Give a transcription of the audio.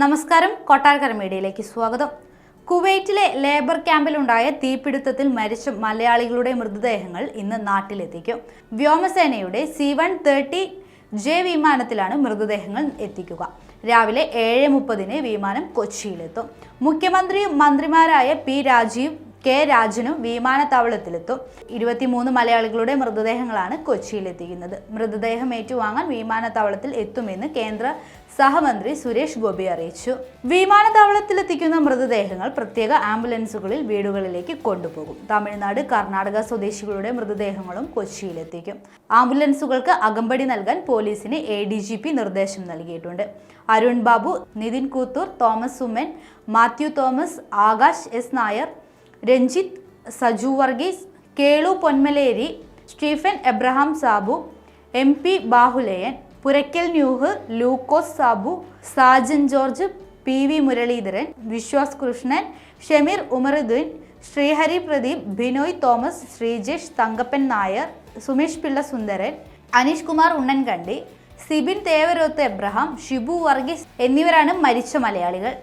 നമസ്കാരം, കൊട്ടാരക്കര മീഡിയയിലേക്ക് സ്വാഗതം. കുവൈറ്റിലെ ലേബർ ക്യാമ്പിലുണ്ടായ തീപിടുത്തത്തിൽ മരിച്ച മലയാളികളുടെ മൃതദേഹങ്ങൾ ഇന്ന് നാട്ടിലെത്തിക്കും. വ്യോമസേനയുടെ C-130J വിമാനത്തിലാണ് മൃതദേഹങ്ങൾ എത്തിക്കുക. രാവിലെ 7:30 വിമാനം കൊച്ചിയിലെത്തും. മുഖ്യമന്ത്രിയും മന്ത്രിമാരായ P. രാജീവ്, K. രാജനും വിമാനത്താവളത്തിലെത്തും. 23 മലയാളികളുടെ മൃതദേഹങ്ങളാണ് കൊച്ചിയിലെത്തിക്കുന്നത്. മൃതദേഹം ഏറ്റുവാങ്ങാൻ വിമാനത്താവളത്തിൽ എത്തുമെന്ന് കേന്ദ്ര സഹമന്ത്രി സുരേഷ് ഗോപി അറിയിച്ചു. വിമാനത്താവളത്തിലെത്തിക്കുന്ന മൃതദേഹങ്ങൾ പ്രത്യേക ആംബുലൻസുകളിൽ വീടുകളിലേക്ക് കൊണ്ടുപോകും. തമിഴ്നാട്, കർണാടക സ്വദേശികളുടെ മൃതദേഹങ്ങളും കൊച്ചിയിലെത്തിക്കും. ആംബുലൻസുകൾക്ക് അകമ്പടി നൽകാൻ പോലീസിന് ADGP നിർദ്ദേശം നൽകിയിട്ടുണ്ട്. Arun Babu, Nithin Koothur, Thomas Oommen, Mathew Thomas, Akash S. Nair, Ranjith, Saju Varghese, Kelu Ponmaleri, Stephen Abraham Sabu, MP Bahulayan, Purakkal Nuh, Lukose Sabu, Sajan George, PV Muraleedharan, Viswas Krishnan, Shameer Umaruddin, Sreehari Pradeep, Binoy Thomas, Sreejesh, Thankappan Nair, Sumesh Pillai Sundaran, Aneesh Kumar Unnankandi, Sibin Thevaroth Abraham, Shibu Varghese എന്നിവരാണ് മരിച്ച മലയാളികൾ.